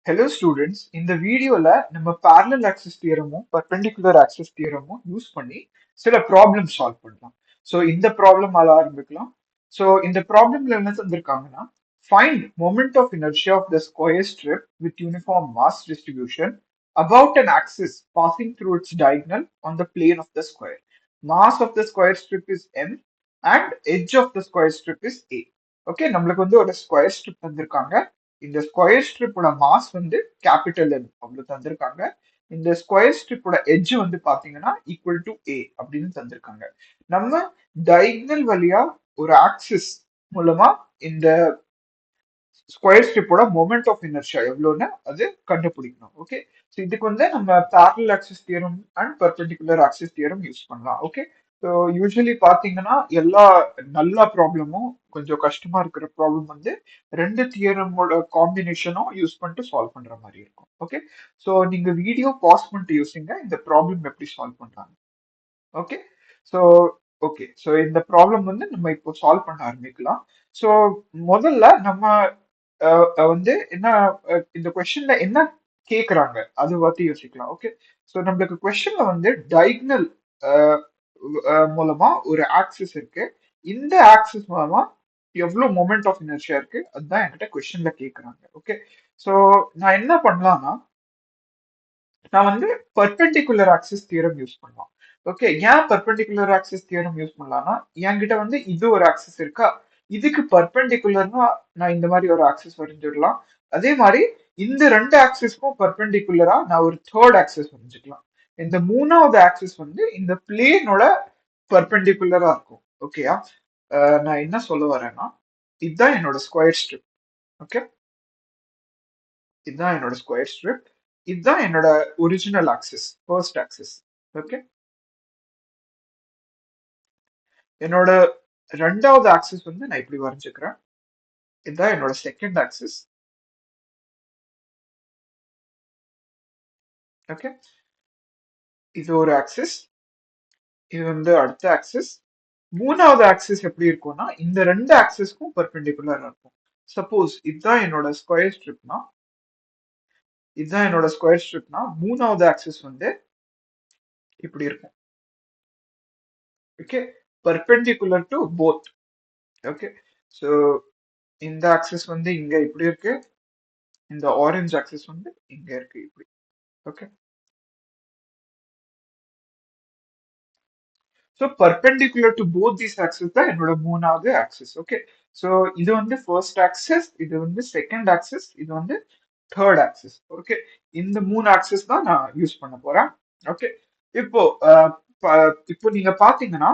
Hello students, இந்த வீடியோல நம்ம parallel axis தியரமும் perpendicular axis தியரமும் யூஸ் பண்ணி சில ப்ராப்ளம் சால்வ் பண்ணலாம். ஸோ இந்த ப்ராப்ளம் ஆரம்பிக்கலாம். ஸோ இந்த ப்ராப்ளம்ல என்ன தந்திருக்காங்கன்னா find moment of inertia of the square strip with uniform mass distribution about an axis passing through its diagonal on the plane of the square. Mass of the square strip is m and edge of the square strip is a. Okay, நம்மளுக்கு வந்து ஒரு square strip தந்திருக்காங்க. இந்த square ஸ்ட்ரிப்போட mass வந்து capital M அவ்வளவு தந்திருக்காங்க. இந்த square ஸ்ட்ரிப்போட edge வந்து பாத்தீங்கன்னா ஈக்குவல் டு ஏ அப்படின்னு தந்திருக்காங்க. நம்ம டைகனல் வழியா ஒரு ஆக்சிஸ் மூலமா இந்த ஸ்கொயர் ஸ்ட்ரிப்போட மொமெண்ட் ஆஃப் இனர்ஷியா எவ்வளோன்னு அது கண்டுபிடிக்கணும். ஓகே, ஸோ இதுக்கு வந்து நம்ம parallel axis theorem and perpendicular axis theorem use பண்ணலாம். ஓகே, ஸோ யூஸ்வலி பாத்தீங்கன்னா எல்லா நல்ல ப்ராப்ளமும் கொஞ்சம் கஷ்டமா இருக்கிற ப்ராப்ளம் வந்து ரெண்டு தியரமோட காம்பினேஷனும் யூஸ் பண்ணிட்டு சால்வ் பண்ற மாதிரி இருக்கும். ஓகே, ஸோ நீங்க வீடியோ பாஸ் பண்ணிட்டு யோசிங்க இந்த ப்ராப்ளம் எப்படி சால்வ் பண்றாங்க. ஓகே, ஸோ ஸோ இந்த ப்ராப்ளம் வந்து நம்ம இப்போ சால்வ் பண்ண ஆரம்பிக்கலாம். ஸோ முதல்ல நம்ம வந்து என்ன இந்த கொஸ்டின்ல என்ன கேக்குறாங்க அது பத்தி யோசிக்கலாம். ஓகே, ஸோ நம்மளுக்கு கொஸ்டின்ல வந்து டைகனல் மூலமா ஒரு ஆக்சிஸ் இருக்கு. இந்த ஆக்சிஸ் மூலமா எவ்வளவு மொமெண்ட் ஆஃப் இனர்ஷியா இருக்கு அதுதான் என்கிட்ட கொஸ்டின்ல கேக்குறாங்க. ஓகே, ஸோ நான் என்ன பண்ணலாம்னா நான் வந்து பர்பெண்டிகுலர் ஆக்சிஸ் தியரம் யூஸ் பண்ணலாம். ஓகே, ஏன் பர்பெண்டிகுலர் ஆக்சிஸ் தியரம் யூஸ் பண்ணலாம்னா என்கிட்ட வந்து இது ஒரு ஆக்சிஸ் இருக்கா, இதுக்கு பர்பெண்டிகுலர்னா நான் இந்த மாதிரி ஒரு ஆக்சிஸ் வரைஞ்சிடலாம். அதே மாதிரி இந்த ரெண்டு ஆக்சிஸ்க்கும் பர்பெண்டிகுலரா நான் ஒரு தேர்ட் ஆக்சிஸ் வரைஞ்சுக்கலாம். இந்த மூணாவது ஆக்சிஸ் வந்து இந்த பிளேனோட பர்பெண்டிகுலரா இருக்கும். ஓகேயா, நான் என்ன சொல்ல வரேன்னா இதுதான் என்னோட ஸ்கொயர் ஸ்ட்ரிப். ஓகே, இதுதான் என்னோட ஸ்கொயர் ஸ்ட்ரிப். இதுதான் என்னோட original axis, first axis. Okay, என்னோட ரெண்டாவது ஆக்சிஸ் வந்து நான் இப்படி வரைஞ்சுக்கிறேன். இதுதான் என்னோட செகண்ட் ஆக்சிஸ். ஓகே, இது ஒரு ஆக்சிஸ், இது வந்து அடுத்த ஆக்சிஸ். மூணாவது ஆக்சிஸ் எப்படி இருக்கும்னா இந்த ரெண்டு ஆக்சிஸ்க்கும் பெர்பெண்டிகுலரா இருக்கும். சப்போஸ் இதுதான் என்னோட ஸ்கொயர் ஸ்ட்ரிப்னா, இதுதான் என்னோட ஸ்கொயர் ஸ்ட்ரிப்னா மூணாவது ஆக்சிஸ் வந்து இப்படி இருக்கும். Okay, perpendicular to both. Okay, so இந்த ஆக்சிஸ் வந்து இங்க இப்படி இருக்கு, இந்த ஆரஞ்சு ஆக்சிஸ் வந்து இங்க இருக்கு இப்படி. Okay, so perpendicular to both these axis தான் என்னோட மூணாவது ஆக்சிஸ். ஓகே, ஸோ இது வந்து ஃபர்ஸ்ட் ஆக்சிஸ், இது வந்து செகண்ட் ஆக்சிஸ், இது வந்து தேர்ட் ஆக்சிஸ். ஓகே, இந்த மூணு ஆக்சிஸ் தான் நான் யூஸ் பண்ண போறேன். ஓகே, இப்போ இப்போ நீங்க பாத்தீங்கன்னா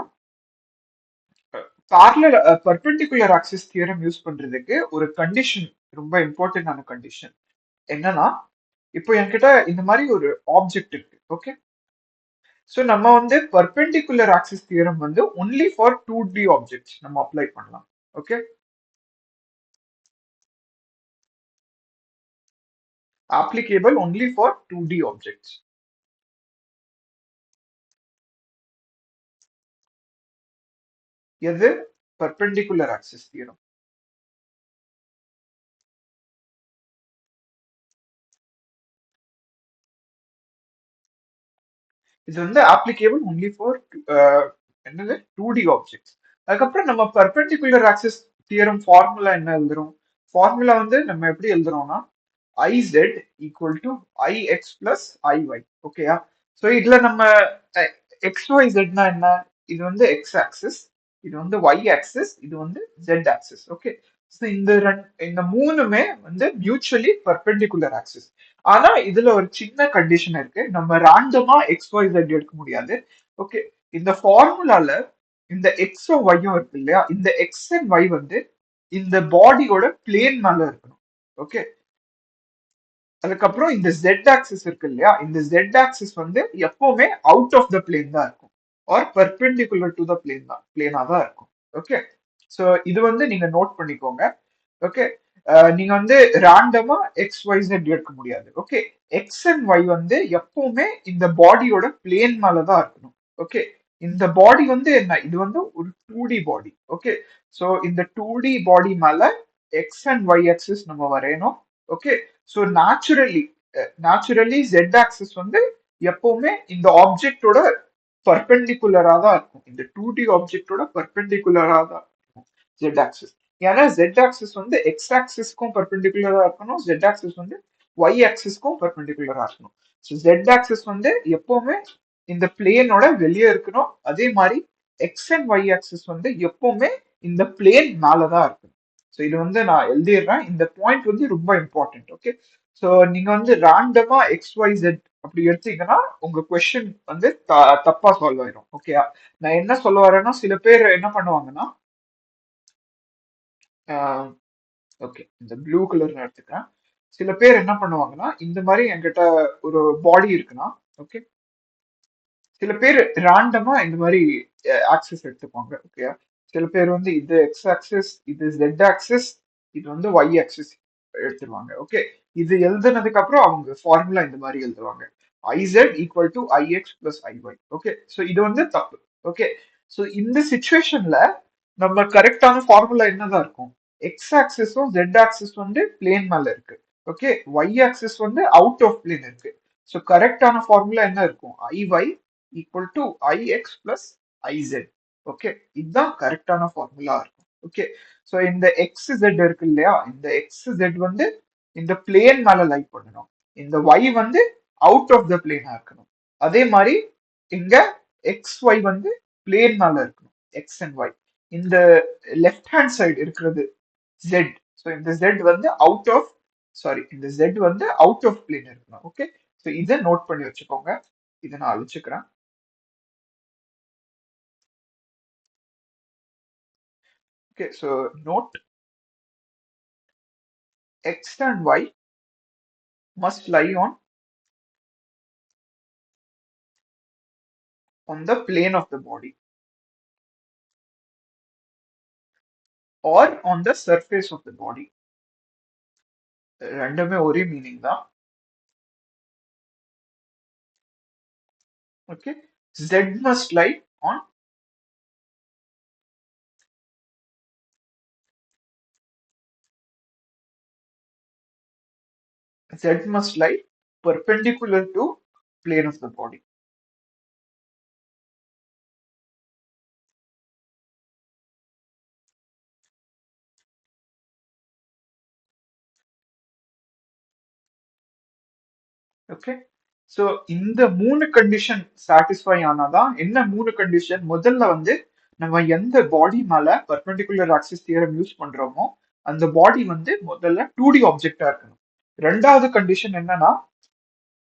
parallel perpendicular axis theorem use பண்றதுக்கு ஒரு கண்டிஷன், ரொம்ப இம்பார்ட்டன்டான கண்டிஷன் என்னன்னா, இப்போ என்கிட்ட இந்த மாதிரி ஒரு ஆப்ஜெக்ட் இருக்கு. ஓகே, ஸோ நம்ம வந்து பர்பெண்டிகுலர் ஆக்சிஸ் தியரம் வந்து ஒன்லி ஃபார் 2D ஆப்ஜெக்ட்ஸ் நம்ம அப்ளை பண்ணலாம். Okay, applicable only for 2D objects. எது பர்பெண்டிகுலர் ஆக்சிஸ் தியரம். இது வந்து applicable only for என்னது 2D ஆப்ஜெக்ட்ஸ். அதுக்கப்புறம் நம்ம பர்பெண்டிகுலர் ஆக்சிஸ் தியரம் ஃபார்முலா என்ன எழுதுறோம்? ஃபார்முலா வந்து நம்ம எப்படி எழுதுறோம்னா iz equal to ix plus iy. ஓகேயா, ஸோ இதுல நம்ம xyzனா என்ன, இது வந்து x ஆக்சிஸ், இது வந்து y ஆக்சிஸ், இது வந்து z ஆக்சிஸ். ஓகே, ஸோ இந்த மூணுமே வந்து மியூச்சுவலி பர்பெண்டிகுலர் ஆக்சிஸ். ஆனா இதுல ஒரு சின்ன கண்டிஷன் இருக்கு, நம்ம ரேண்டமா xyz எடுக்க முடியாது. ஓகே, இந்த ஃபார்முலால இந்த எக்ஸும் ஒய்யும் இருக்கு இல்லையா, இந்த எக்ஸ் அண்ட் ஒய் வந்து இந்த பாடியோட பிளேன் மேல இருக்கணும். ஓகே, அதுக்கப்புறம் இந்த ஜெட் ஆக்சிஸ் இருக்கு இல்லையா, இந்த ஜெட் ஆக்சிஸ் வந்து எப்பவுமே அவுட் ஆஃப் த பிளேன் தான் இருக்கும், ஆர் பெர்பெண்டிகுலர் டு த பிளேனா தான் இருக்கும். ஓகே, ஸோ இது வந்து நீங்க நோட் பண்ணிக்கோங்க. ஓகே, நீங்க வந்து ரேண்டமா எக்ஸ் ஒய் ஜெட் எடுக்க முடியாது. ஓகே, எக்ஸ் அண்ட் ஒய் வந்து எப்பவுமே இந்த பாடியோட பிளேன் மேல தான் இருக்கணும். ஓகே, இந்த பாடி வந்து என்ன, இது வந்து ஒரு 2D பாடி. ஓகே, ஸோ இந்த 2D பாடி மேல எக்ஸ் அண்ட் ஒய் ஆக்சிஸ் நம்ம வரையணும். Okay. So naturally zed axis வந்து எப்பவுமே இந்த ஆப்ஜெக்டோட பர்பெண்டிகுலரா தான் இருக்கும். இந்த 2D ஆப்ஜெக்டோட பர்பெண்டிகுலரா தான் இருக்கும் ஜெட் ஆக்சிஸ். ஏன்னா ஜெட் ஆக்சிஸ் வந்து எக்ஸ் ஆக்சிஸ்க்கும் பர்பெண்டிகுலரா இருக்கணும், ஜெட் ஆக்சிஸ் வந்து ஒய் ஆக்சிஸ்க்கும் பர்பெண்டிகுலரா இருக்கணும். ஸோ ஜெட் ஆக்சிஸ் வந்து எப்பவுமே இந்த பிளேனோட வெளியே இருக்கணும். அதே மாதிரி எக்ஸ் அண்ட் ஒய் ஆக்சிஸ் வந்து எப்பவுமே இந்த பிளேன் மேலதான் இருக்கும். ஸோ இது வந்து நான் எழுதிடுறேன். இந்த பாயிண்ட் வந்து ரொம்ப இம்பார்ட்டன்ட். ஓகே. ஸோ நீங்க வந்து ரேண்டமா எக்ஸ் ஒய் ஜெட் அப்படி எடுத்தீங்கன்னா உங்க கொஸ்டின் வந்து தப்பா சால்வ் ஆயிடும். ஓகே. நான் என்ன சொல்ல வரேன்னா சில பேர் என்ன பண்ணுவாங்கன்னா ஓகே இந்த ப்ளூ கலர் எடுத்துக்கிறேன். சில பேர் என்ன பண்ணுவாங்கன்னா இந்த மாதிரி என்கிட்ட ஒரு பாடி இருக்குன்னா ஓகே, சில பேர் ரேண்டமா இந்த மாதிரி ஆக்சிஸ் எடுத்துப்பாங்க. ஓகே. சில பேர் வந்து இது எக்ஸ் ஆக்சிஸ், இது ஜெட் ஆக்சிஸ், இது வந்து ஒய் ஆக்சிஸ் எடுத்துருவாங்க. ஓகே. இது எழுதுனதுக்கு அப்புறம் அவங்க ஃபார்முலா இந்த மாதிரி எழுதுவாங்க. ICET equal to I x plus ஐஒய். Okay. So இது வந்து தப்பு. ஓகே. ஸோ இந்த சுச்சுவேஷன்ல நம்ம கரெக்டான ஃபார்முலா என்னதான் இருக்கும்? எக்ஸ் ஆக்சிஸும் ஜெட் ஆக்சிஸ் வந்து பிளேன் மேல இருக்கு. ஓகே. ஒய் ஆக்சிஸ் வந்து அவுட் ஆஃப் பிளேன் இருக்கு. ஸோ கரெக்டான ஃபார்முலா என்ன இருக்கும்? ஐஒய் equal to I x plus ICET. Okay. இதுதான் கரெக்டான ஃபார்முலா இருக்கும். ஓகே. ஸோ இந்த எக்ஸ் ஜெட் இருக்கு இல்லையா, இந்த எக்ஸ் ஜெட் வந்து இந்த பிளேன் மேல லை பண்ணணும், இந்த ஒய் வந்து அவுட் ஆஃப் த பிளேனா இருக்கணும். அதே மாதிரி இங்க எக்ஸ் ஒய் வந்து பிளேன் மேல இருக்கணும், எக்ஸ் அண்ட் ஒய். இந்த லெஃப்ட் ஹேண்ட் சைடு இருக்கிறது ஜெட். ஸோ இந்த ஜெட் வந்து அவுட் ஆஃப் இந்த ஜெட் வந்து அவுட் ஆஃப் பிளேன் இருக்கணும். ஓகே. ஸோ இதை நோட் பண்ணி வச்சுக்கோங்க. இதை நான் அழிச்சுக்கிறேன். Okay, so note x and y must lie on the plane of the body or on the surface of the body. ரெண்டுமே ஒரே மீனிங் தான். Okay. z must lie on z must lie perpendicular to plane of the body. Okay. So இந்த மூணு condition satisfy ஆனாதான். என்ன மூணு condition? முதல்ல வந்து நம்ம எந்த பாடி மேல பர்பெண்டிகுலர் ஆக்சிஸ் தியரம் யூஸ் பண்றோமோ அந்த பாடி வந்து முதல்ல 2D ஆப்ஜெக்டா இருக்கணும். ரெண்டாவது கண்டிஷன் என்னன்னா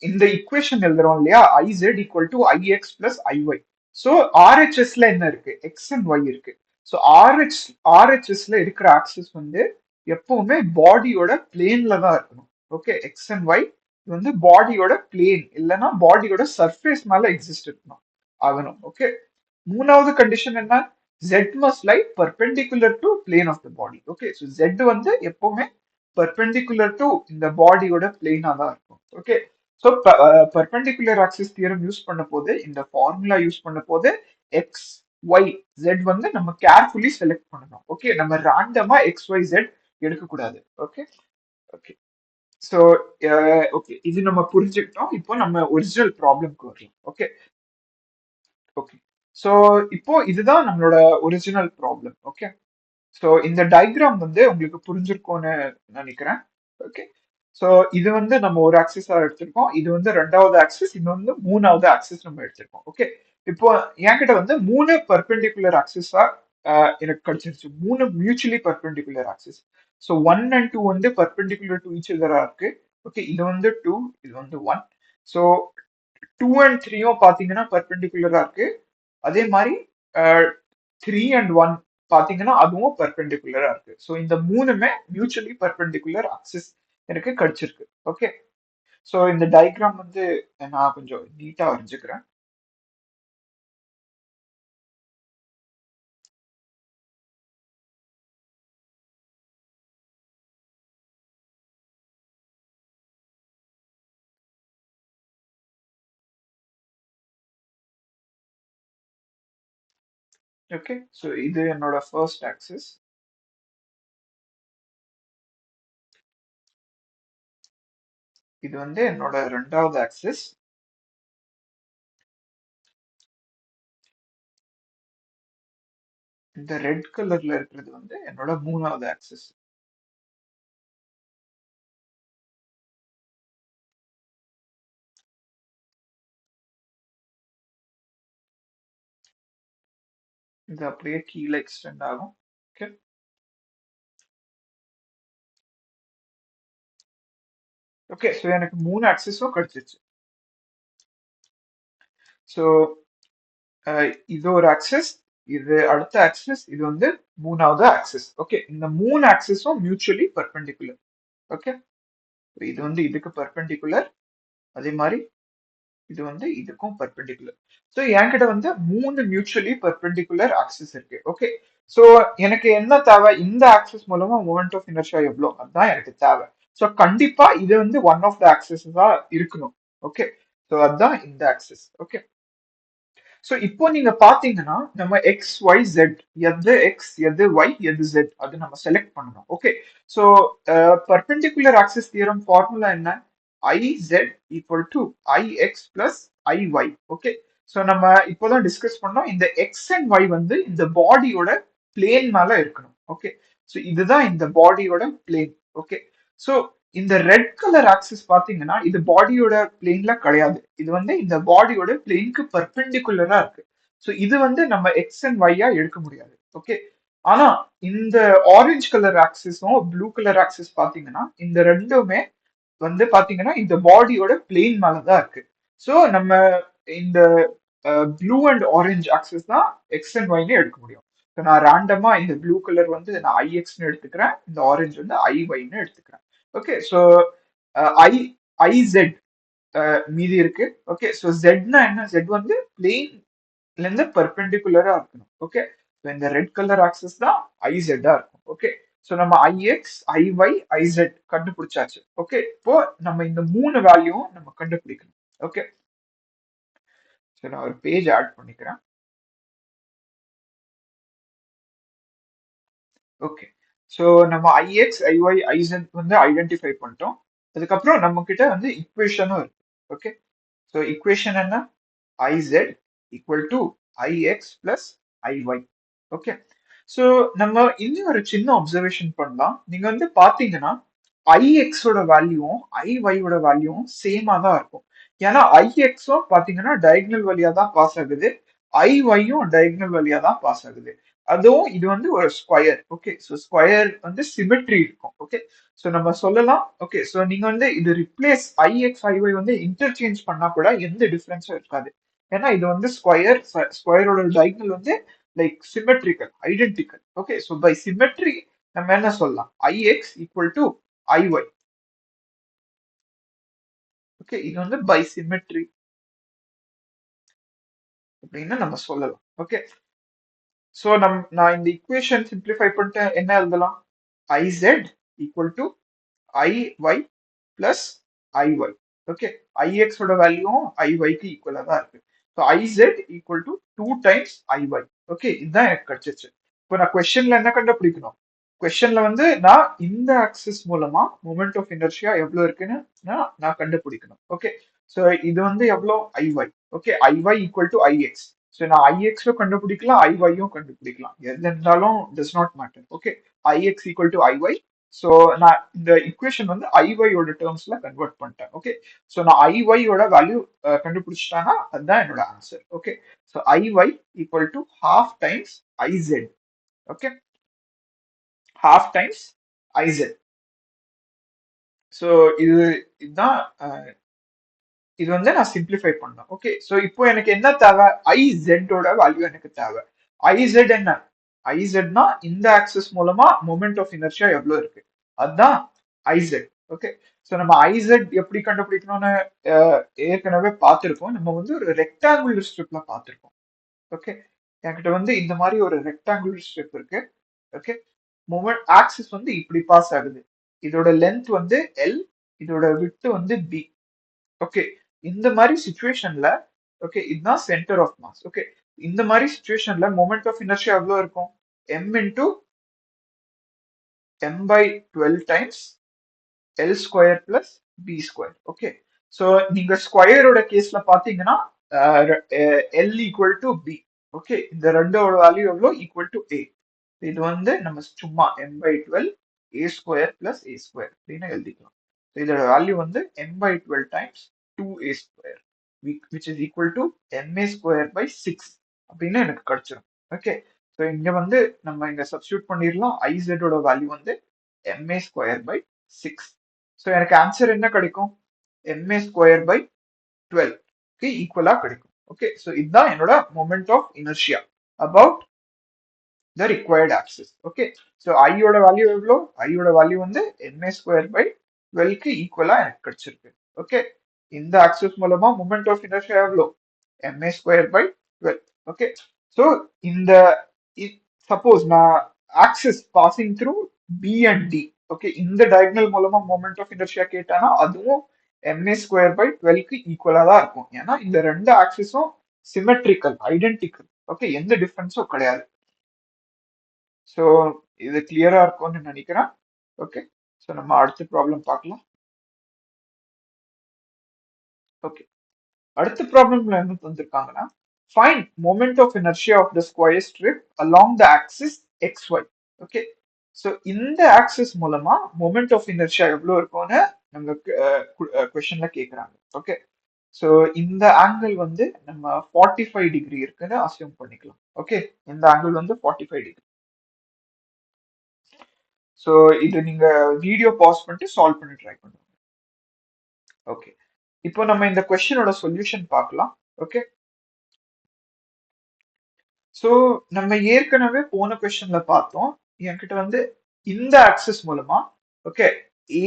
இந்த இக்குவேஷன் எழுதுறோம் இல்லையா, I z equal to I x plus I y. So ஆர்ஹெச்எஸ்ல என்ன இருக்கு? எக்ஸ் அண்ட் ஒய் இருக்கு. ஸோ ஆர்ஹெச்எஸ்ல இருக்கிற ஆக்சிஸ் வந்து எப்பவுமே பாடியோட பிளேன்ல தான் இருக்கணும். ஓகே. எக்ஸ் அண்ட் ஒய் வந்து பாடியோட பிளேன் இல்லைன்னா பாடியோட சர்ஃபேஸ் மேல எக்ஸிஸ்ட் இருக்கணும் ஆகணும். ஓகே. மூணாவது கண்டிஷன் என்ன? Zed must lie perpendicular to plane of the body. Okay. So zed வந்து எப்பவுமே பர்பெண்டிகுலர் டு இந்த பாடியோட பிளேனா தான் இருக்கும். Okay. So perpendicular axis theorem use பண்ண போது இந்த ஃபார்முலா யூஸ் பண்ண போது எக்ஸ் ஒய் ஜெட் வந்து நம்ம கேர்ஃபுல்லி செலக்ட் பண்ணணும். ஓகே. நம்ம ரேண்டமா எக்ஸ் ஒய் ஜெட் எடுக்கக்கூடாது. ஓகே. ஓகே. ஸோ ஓகே, இது நம்ம புரிஞ்சுக்கிட்டோம். இப்போ நம்ம ஒரிஜினல் ப்ராப்ளம்க்கு வரலாம். ஓகே. ஓகே. ஸோ இப்போ இதுதான் நம்மளோட ஒரிஜினல் ப்ராப்ளம். ஓகே. ஸோ இந்த டயக்ராம் வந்து உங்களுக்கு புரிஞ்சிருக்கும்னு நினைக்கிறேன். ஓகே. ஸோ இது வந்து நம்ம ஒரு ஆக்சிஸா எடுத்திருக்கோம், இது வந்து ரெண்டாவது ஆக்சிஸ், இது வந்து மூணாவது ஆக்சிஸ் நம்ம எடுத்திருக்கோம். ஓகே. இப்போ என்கிட்ட வந்து மூணு பர்பெண்டிகுலர் ஆக்சிஸா எனக்கு கிடைச்சிருச்சு, மூணு mutually perpendicular axis. So 1 and 2 வந்து பர்பெண்டிகுலர் டு ஈச் அதரா இருக்கு. ஓகே. இது வந்து 2, இது வந்து 1. ஸோ 2 and 3யும் பாத்தீங்கன்னா பர்பெண்டிகுலரா இருக்கு. அதே மாதிரி 3 and 1 பாத்தீங்கன்னா அதுவும் பர்பெண்டிகுலரா இருக்கு. ஸோ இந்த மூணுமே மியூச்சுவலி பர்பெண்டிகுலர் ஆக்சிஸ் எனக்கு கிடைச்சிருக்கு. ஓகே. ஸோ இந்த டயக்ராம் வந்து நான் கொஞ்சம் நீட்டா வரைஞ்சுக்கிறேன். ஓகே. ஸோ இது என்னோட ஃபர்ஸ்ட் ஆக்சிஸ். இது வந்து என்னோட ரெண்டாவது ஆக்சிஸ். இந்த ரெட் கலர்ல இருக்கிறது வந்து என்னோட மூணாவது ஆக்சிஸ். இது அப்படியே கீழே எக்ஸ்டெண்ட் ஆகும். ஓகே ஓகே ஸோ எனக்கு மூணு ஆக்சிஸும் கிடைச்சிச்சு. ஸோ இது ஒரு ஆக்சிஸ், இது அடுத்த ஆக்சிஸ், இது வந்து மூணாவது ஆக்சிஸ். ஓகே இந்த மூணு ஆக்சிஸும் மியூச்சுவலி பர்பெண்டிகுலர். ஓகே இது வந்து இதுக்கு பர்பெண்டிகுலர், அதே மாதிரி இது வந்து இதுக்கும் பர்பெண்டிகுலர். ஸோ என்கிட்ட வந்து மூணு மியூச்சுவலி பர்பெண்டிகுலர் ஆக்சிஸ் இருக்கு. ஓகே ஸோ எனக்கு என்ன தேவை, இந்த ஆக்சிஸ் மூலமா மொமெண்ட் ஆஃப் இனர்ஷியா எவ்வளோ, அதுதான் எனக்கு தேவை. ஸோ கண்டிப்பா இது வந்து ஒன் ஆஃப் த ஆக்சிஸ் தான் இருக்கணும். ஓகே ஸோ அதுதான் இந்த ஆக்சிஸ். ஓகே ஸோ இப்போ நீங்க பாத்தீங்கன்னா நம்ம எக்ஸ் ஒய் ஜெட், எது எக்ஸ் எது ஒய் எது ஜெட், அது நம்ம செலக்ட் பண்ணணும். Okay so perpendicular axis theorem formula என்ன, I z equal to I x plus I y. Okay so நம்ம இப்போதான் டிஸ்கஸ் பண்ணோம், இந்த எக்ஸ் அண்ட் ஒய் வந்து இந்த பாடியோட பிளேன் மேல இருக்கணும். ஓகே ஸோ இதுதான் இந்த பாடியோட பிளேன். ஓகே ஸோ இந்த ரெட் கலர் ஆக்சிஸ் பாத்தீங்கன்னா இது பாடியோட பிளேன்ல கிடையாது, இது வந்து இந்த பாடியோட பிளேனுக்கு பர்பெண்டிகுலரா இருக்கு. ஸோ இது வந்து நம்ம எக்ஸ் அண்ட் ஒய்யா எடுக்க முடியாது. ஓகே ஆனா இந்த ஆரஞ்சு கலர் ஆக்சிஸும் ப்ளூ கலர் ஆக்சிஸ் பாத்தீங்கன்னா இந்த ரெண்டுமே வந்து பாத்தீங்கன்னா இந்த பாடியோட பிளேன் மேலதான் இருக்கு. ஸோ நம்ம இந்த ப்ளூ அண்ட் ஆரஞ்சு ஆக்சிஸ் தான் எக்ஸ் அண்ட் ஒய்னு எடுக்க முடியும். ஸோ நான் ரேண்டமா இந்த ப்ளூ கலர் வந்து நான் ஐஎக்ஸ்னு எடுத்துக்கிறேன், இந்த ஆரஞ்சு வந்து ஐஒய்னு எடுத்துக்கிறேன். ஓகே ஸோ ஐ ஐசெட் மீதி இருக்கு. ஓகே ஸோ ஜெட்னா என்ன, ஜெட் வந்து பிளேன்ல இருந்து பர்பெண்டிகுலரா இருக்கணும். ஓகே ஸோ இந்த ரெட் கலர் ஆக்சிஸ் தான் ஐசெட்டா இருக்கும். ஓகே ஸோ நம்ம ஐஎக்ஸ் ஐஒய் ஐசெட் கண்டுபிடிச்சாச்சு. ஓகே இப்போ நம்ம இந்த மூணு வேல்யூவும் நம்ம கண்டுபிடிக்கணும். ஓகே ஸோ நான் ஒரு பேஜ் ஆட் பண்ணிக்கிறேன். ஓகே ஸோ நம்ம ஐஎக்ஸ் ஐஒய் ஐசெட் வந்து ஐடென்டிஃபை பண்ணிட்டோம். அதுக்கப்புறம் நம்ம கிட்ட வந்து இக்குவேஷனும் இருக்கு. ஓகே ஸோ இக்குவேஷன் என்ன, iz equal to ix plus iy. Okay so நம்ம இன்னும் ஒரு சின்ன அப்சர்வேஷன் பண்ணலாம். நீங்க வந்து பாத்தீங்கன்னா ix ஓட வேல்யூவும் iy ஓட வேல்யூவும் சேமா தான் இருக்கும். ஏன்னா ixம் பாத்தீங்கன்னா டயகனல் வழியா தான் பாஸ் ஆகுது, iy-யும் டயகனல் வழியா தான் பாஸ் ஆகுது. அதுவும் இது வந்து ஒரு ஸ்கொயர். ஓகே ஸோ ஸ்கொயர் வந்து சிமெட்ரி இருக்கும். ஓகே ஸோ நம்ம சொல்லலாம். ஓகே ஸோ நீங்க வந்து இது ரிப்ளேஸ் ஐஎக்ஸ் ஐஒய் வந்து இன்டர்சேஞ்ச் பண்ணா கூட எந்த டிஃபரன்ஸும் இருக்காது. ஏன்னா இது வந்து ஸ்கொயர், ஸ்கொயரோட டயகனல் வந்து like symmetrical identical. Okay so by symmetry நம்ம என்ன சொல்லலாம், ஐஎக்ஸ் ஈக்குவல் டு ஐஒய். ஓகே இது வந்து பை சிமெட்ரி அப்படின்னு நம்ம சொல்லலாம். ஓகே ஸோ நான் இந்த இக்குவேஷன் சிம்பிளிஃபை பண்ணிட்டு என்ன எழுதலாம், ICET equal to ஐஒய் plus ஐஒய். Okay ix ஓட வேல்யூவும் ஐஒய்க்கு ஈக்குவலா தான் இருக்கு. So I z equal to 2 times ஐஒய். Okay இதுதான் எனக்கு கிடைச்சிச்சு. இப்போ நான் கொஸ்டின்ல என்ன கண்டுபிடிக்கணும், கொஸ்டின்ல வந்து நான் இந்த ஆக்சிஸ் மூலமா மொமெண்ட் ஆஃப் இனர்ஷியா எவ்வளவு இருக்குன்னு நான் கண்டுபிடிக்கணும். ஓகே ஸோ இது வந்து எவ்வளோ ஐஒய். Okay ஐஒய் equal to ix. So நான் ஐஎக்ஸும் கண்டுபிடிக்கலாம் ஐஒய்யும் கண்டுபிடிக்கலாம், எது இருந்தாலும் does not matter. Okay ix equal to I y. So நான் இந்த இக்குவேஷன் வந்து ஐஒயோட டேர்ம்ஸ்ல கன்வெர்ட் பண்ணிட்டேன். ஓகே ஸோ நான் ஐஒயோட வேல்யூ கண்டுபிடிச்சிட்டானா அதுதான் என்னோட answer. Okay so ஐஒய் equal to half times I z. Okay half times iz. So இதுதான் இது வந்து நான் சிம்பிளிஃபை பண்ணேன். ஓகே ஸோ இப்போ எனக்கு என்ன தேவை, ஐசெட்டோட வேல்யூ எனக்கு தேவை. ஐசெட் என்ன, ஐசெட்னா இந்த ஆக்சிஸ் மூலமா மொமெண்ட் ஆஃப் இனர்ஷியா எவ்வளவு இருக்கு, அதுதான் ஐசெட். ஓகே ஸோ நம்ம ஐசெட் எப்படி கண்டுபிடிக்கணும்னு ஏற்கனவே பார்த்துருக்கோம். நம்ம வந்து ஒரு ரெக்டாங்குலர் ஸ்ட்ரிப்ல பார்த்துருக்கோம். ஓகே என்கிட்ட வந்து இந்த மாதிரி ஒரு ரெக்டாங்குலர் ஸ்ட்ரிப் இருக்கு. ஓகே மூமெண்ட் ஆக்சிஸ் வந்து இப்படி பாஸ் ஆகுது, இதோட லென்த் வந்து எல், இதோட விட்டு வந்து பி. ஓகே இந்த மாதிரி சுச்சுவேஷன்ல ஓகே இதுதான் சென்டர் ஆஃப் மாஸ். ஓகே இந்த மாதிரி சுச்சுவேஷன்ல மொமெண்ட் ஆஃப் இனர்ஷியா எவ்வளவு இருக்கும், M into M by 12 times L square plus B square. Okay, so நீங்க ஸ்கொயரோட கேஸ்ல பாத்தீங்கன்னா L equal to B. Okay, இந்த ரெண்டோட வேல்யூ எவ்வளோ? Equal to A. இது வந்து நம்ம சும்மா m/12 a square plus a square அப்படின்னு எழுதிக்கலாம். So இதோட வேல்யூ வந்து m/12 times 2a square which is equal to ma square by 6 அப்படின்னு எனக்கு கிடைச்சிடும். ஓகே, ஸோ இங்க வந்து நம்ம இங்க சப்ஸ்டியூட் பண்ணிடலாம். iz ஓட வேல்யூ வந்து ma ஸ்கொயர் பை 6. ஸோ எனக்கு ஆன்சர் என்ன கிடைக்கும்? ma ஸ்கொயர் பை 12 ஈக்குவலா கிடைக்கும். ஓகே, ஸோ இதுதான் என்னோட moment of inertia about the required axis. Okay, so I யோட வேல்யூ எவ்வளோ? I யோட வேல்யூ வந்து ma ஸ்கொயர் பை 12க்கு ஈக்குவலா எனக்கு கிடைச்சிருக்கு. ஓகே, இந்த ஆக்சிஸ் மூலமா மூமெண்ட் ஆஃப் இனர்ஷியா எவ்வளோ? ma square by 12. Okay, so இந்த சப்போஸ் நான் axis passing through B and D, okay, இந்த டயக்னல் மூலமா மூமெண்ட் ஆஃப் இனர்ஷியா கேட்டானா அதுவும் ma ஸ்கொயர் பை 12க்கு ஈக்குவலா தான் இருக்கும். ஏன்னா இந்த ரெண்டு ஆக்சிஸும் சிமெட்ரிக்கல், ஐடென்டிக்கல். ஓகே, எந்த டிஃபரன்ஸும் கிடையாது. ஸோ இது கிளியரா இருக்கும்னு நினைக்கிறேன். ஓகே, ஸோ நம்ம அடுத்த ப்ராப்ளம் பார்க்கலாம். ஓகே, அடுத்த ப்ராப்ளம்ல என்ன தந்திருக்காங்கன்னா, find moment of inertia of the square strip along the axis xy. Okay, so இந்த ஆக்சிஸ் மூலமா மொமெண்ட் ஆஃப் இனர்ஷியா எவ்வளோ இருக்கும்னு நம்மளுக்கு கொஸ்டின்ல கேட்குறாங்க. ஓகே, ஸோ இந்த ஆங்கிள் வந்து நம்ம 45 டிகிரி இருக்குன்னு அசியூம் பண்ணிக்கலாம். ஓகே, இந்த ஆங்கிள் வந்து 45 டிகிரி. ஸோ இது நீங்க வீடியோ பாஸ் பண்ணிட்டு சால்வ் பண்ணி ட்ரை பண்ணுங்க. ஓகே, இப்போ நம்ம இந்த கொஸ்டினோட சொல்யூஷன் பார்க்கலாம். ஓகே, ஸோ நம்ம ஏற்கனவே போன கொஸ்டின்ல பார்த்தோம். என்கிட்ட வந்து இந்த ஆக்சிஸ் மூலமா, ஓகே,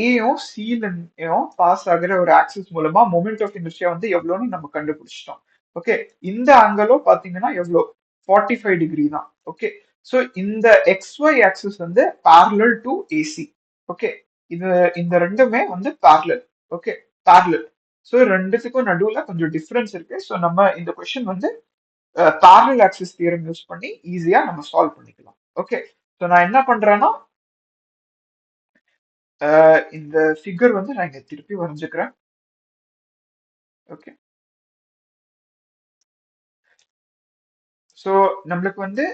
ஏயும் சிலையும் பாஸ் ஆகுற ஒரு ஆக்சிஸ் மூலமா மொமெண்ட் ஆஃப் இனர்ஷியா வந்து எவ்வளோன்னு நம்ம கண்டுபிடிச்சிட்டோம். ஓகே, இந்த ஆங்கிளும் பாத்தீங்கன்னா எவ்வளோ? 45 டிகிரி தான். ஓகே, ஸோ இந்த XY ஆக்சிஸ் வந்து parallel டு AC. ஓகே, இது இந்த ரெண்டுமே வந்து parallel. Okay, parallel. ஸோ ரெண்டுத்துக்கும் நடுவுல கொஞ்சம் டிஃபரன்ஸ் இருக்கு. ஸோ நம்ம இந்த கொஸ்டின் வந்து parallel ஆக்சிஸ் தியரம் யூஸ் பண்ணி ஈஸியா நம்ம சால்வ் பண்ணிக்கலாம். ஓகே, ஸோ நான் என்ன பண்றேன்னா இந்த ஃபிகர் வந்து நான் இங்க திருப்பி வரைஞ்சுக்கிறேன். ஓகே, ஸோ நம்மளுக்கு வந்து